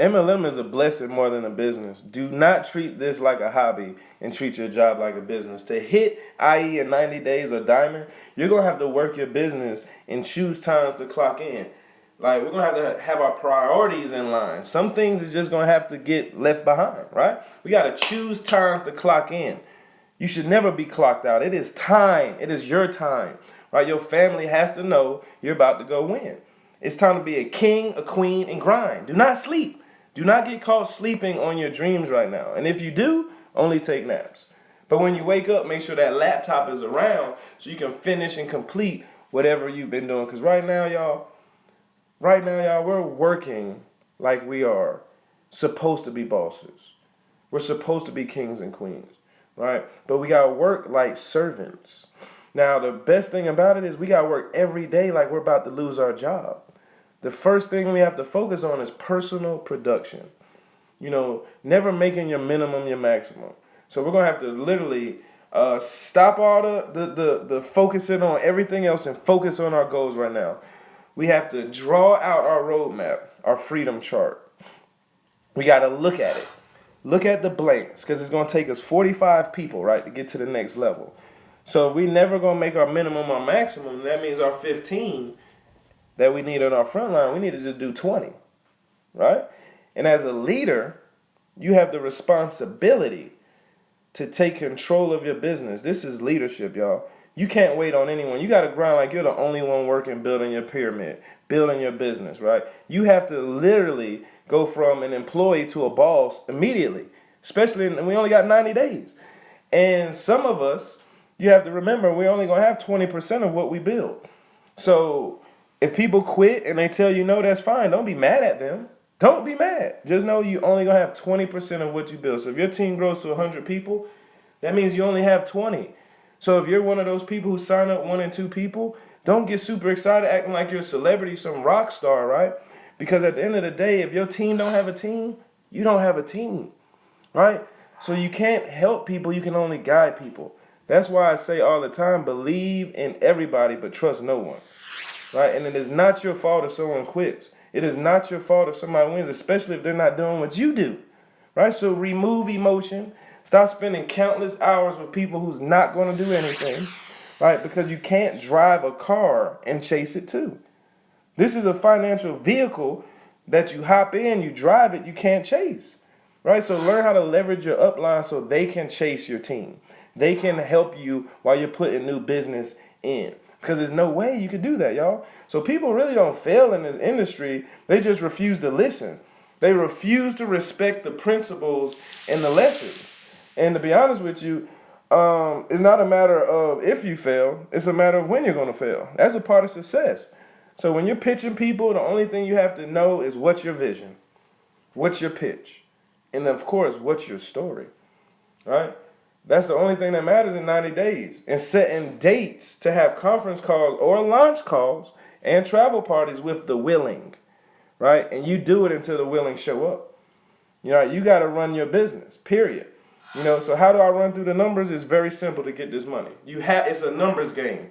MLM is a blessing more than a business. Do not treat this like a hobby and treat your job like a business. To hit IE in 90 days or diamond, you're going to have to work your business and choose times to clock in. Like, we're going to have our priorities in line. Some things is just going to have to get left behind, right? We got to choose times to clock in. You should never be clocked out. It is time. It is your time, right? Your family has to know you're about to go win. It's time to be a king, a queen, and grind. Do not sleep. Do not get caught sleeping on your dreams right now. And if you do, only take naps. But when you wake up, make sure that laptop is around so you can finish and complete whatever you've been doing. Because right now, y'all, we're working like we are supposed to be bosses. We're supposed to be kings and queens, right? But we got to work like servants. Now, the best thing about it is we got to work every day like we're about to lose our job. The first thing we have to focus on is personal production. You know, never making your minimum your maximum. So we're going to have to literally stop all the focusing on everything else and focus on our goals right now. We have to draw out our roadmap, our freedom chart. We got to look at it. Look at the blanks because it's going to take us 45 people, right, to get to the next level. So if we never going to make our minimum or maximum, that means our 15 that we need on our front line, we need to just do 20, right? And as a leader, you have the responsibility to take control of your business. This is leadership, y'all. You can't wait on anyone. You got to grind like you're the only one working, building your pyramid, building your business, right? You have to literally go from an employee to a boss immediately, especially, and we only got 90 days. And some of us, you have to remember, we're only going to have 20% of what we build. So if people quit and they tell you no, that's fine. Don't be mad at them. Don't be mad. Just know you only going to have 20% of what you build. So if your team grows to 100 people, that means you only have 20. So if you're one of those people who sign up 1 and 2 people, don't get super excited acting like you're a celebrity, some rock star, right? Because at the end of the day, if your team don't have a team, you don't have a team, right? So you can't help people. You can only guide people. That's why I say all the time, believe in everybody, but trust no one. Right? And it is not your fault if someone quits. It is not your fault if somebody wins, especially if they're not doing what you do. Right? So remove emotion. Stop spending countless hours with people who's not going to do anything. Right? Because you can't drive a car and chase it too. This is a financial vehicle that you hop in, you drive it, you can't chase. Right? So learn how to leverage your upline so they can chase your team. They can help you while you're putting new business in. Because there's no way you could do that, y'all. So people really don't fail in this industry. They just refuse to listen. They refuse to respect the principles and the lessons. And to be honest with you, it's not a matter of if you fail. It's a matter of when you're going to fail. That's a part of success. So when you're pitching people, the only thing you have to know is what's your vision, what's your pitch, and of course, what's your story, right? That's the only thing that matters in 90 days. And setting dates to have conference calls or launch calls and travel parties with the willing, right? And you do it until the willing show up. You know, you got to run your business, period. You know, so how do I run through the numbers? It's very simple to get this money. It's a numbers game.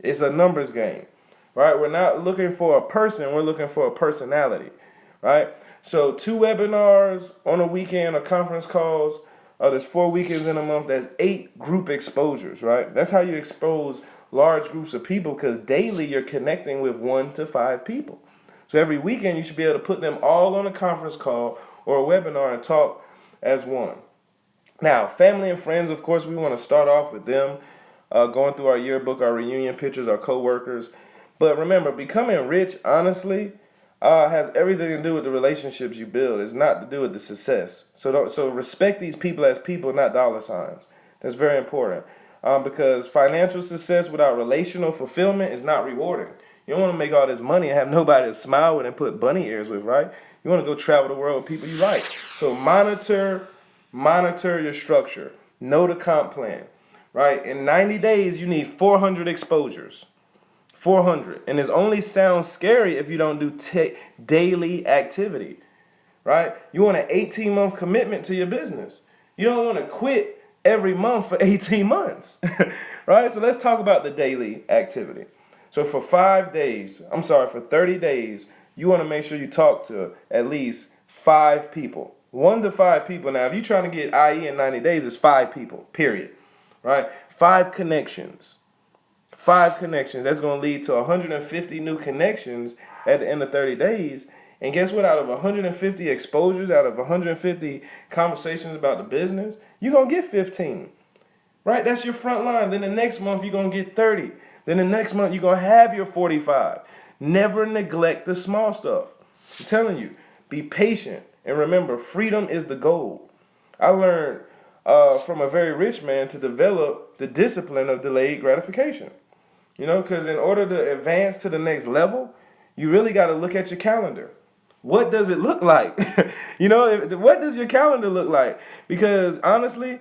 It's a numbers game, right? We're not looking for a person. We're looking for a personality, right? So 2 webinars on a weekend or conference calls. There's 4 weekends in a month. There's 8 group exposures, right? That's how you expose large groups of people because daily you're connecting with 1 to 5 people. So every weekend you should be able to put them all on a conference call or a webinar and talk as one. Now, family and friends, of course, we want to start off with them, going through our yearbook, our reunion pictures, our coworkers. But remember, becoming rich, honestly, has everything to do with the relationships you build. It's not to do with the success. So respect these people as people, not dollar signs. That's very important. Because financial success without relational fulfillment is not rewarding. You don't want to make all this money and have nobody to smile with and put bunny ears with, right? You want to go travel the world with people you like. So monitor your structure. Know the comp plan, right? In 90 days, you need 400 exposures. 400. And it only sounds scary if you don't do daily activity, right? You want an 18-month commitment to your business. You don't want to quit every month for 18 months, right? So let's talk about the daily activity. So for 30 days, you want to make sure you talk to at least 5 people. 1 to 5 people. Now, if you're trying to get IE in 90 days, it's 5 people, period. Right? 5 connections. 5 connections. That's going to lead to 150 new connections at the end of 30 days. And guess what? Out of 150 exposures, out of 150 conversations about the business, you're going to get 15. Right? That's your front line. Then the next month, you're going to get 30. Then the next month, you're going to have your 45. Never neglect the small stuff. I'm telling you, be patient. And remember, freedom is the goal. I learned from a very rich man to develop the discipline of delayed gratification. You know, because in order to advance to the next level, you really got to look at your calendar. What does it look like? You know, what does your calendar look like? Because honestly,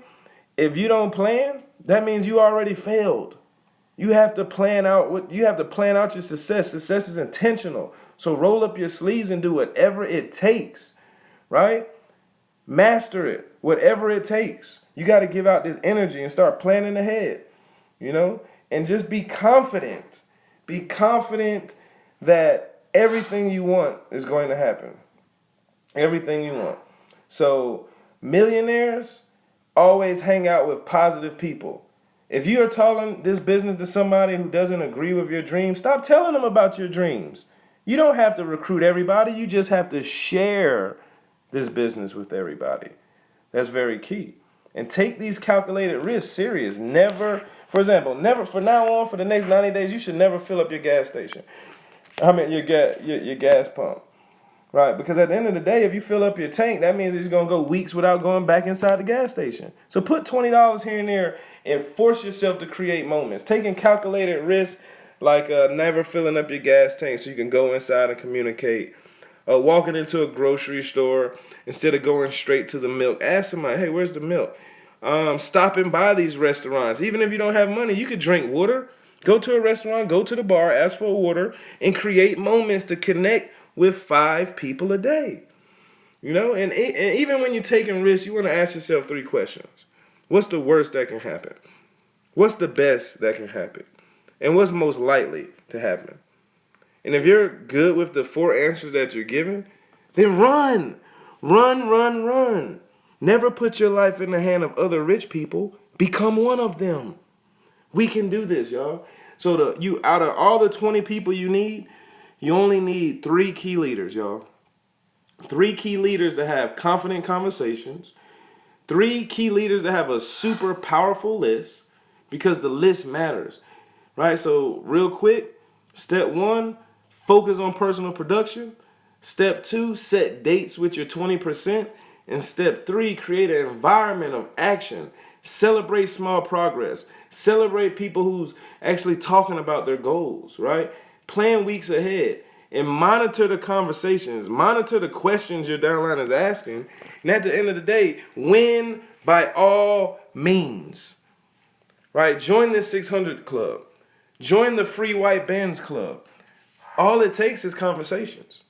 if you don't plan, that means you already failed. You have to plan out your success. Success is intentional. So roll up your sleeves and do whatever it takes, right? Master it, whatever it takes. You got to give out this energy and start planning ahead, you know? And just be confident. Be confident that everything you want is going to happen. Everything you want. So millionaires always hang out with positive people. If you are telling this business to somebody who doesn't agree with your dreams, stop telling them about your dreams. You don't have to recruit everybody. You just have to share this business with everybody. That's very key. And take these calculated risks serious. Never, for example, for now on, for the next 90 days, you should never fill up your gas station. Your gas pump. Right, because at the end of the day, if you fill up your tank, that means it's going to go weeks without going back inside the gas station. So put $20 here and there and force yourself to create moments. Taking calculated risks like never filling up your gas tank so you can go inside and communicate. Walking into a grocery store instead of going straight to the milk. Ask somebody, hey, where's the milk? Stopping by these restaurants. Even if you don't have money, you could drink water. Go to a restaurant, go to the bar, ask for water, and create moments to connect with 5 people a day. You know, and even when you're taking risks, you want to ask yourself 3 questions. What's the worst that can happen? What's the best that can happen? And what's most likely to happen? And if you're good with the 4 answers that you're given, then run. Run. Never put your life in the hand of other rich people. Become one of them. We can do this, y'all. So out of all the 20 people you need, you only need 3 key leaders, y'all. 3 key leaders that have confident conversations. 3 key leaders that have a super powerful list, because the list matters, right? So real quick, step 1, focus on personal production. Step 2, set dates with your 20%. And step 3, create an environment of action. Celebrate small progress. Celebrate people who's actually talking about their goals, right? Plan weeks ahead and monitor the conversations, monitor the questions your downline is asking. And at the end of the day, win by all means, right? Join this 600 club. Join the free white bands club. All it takes is conversations.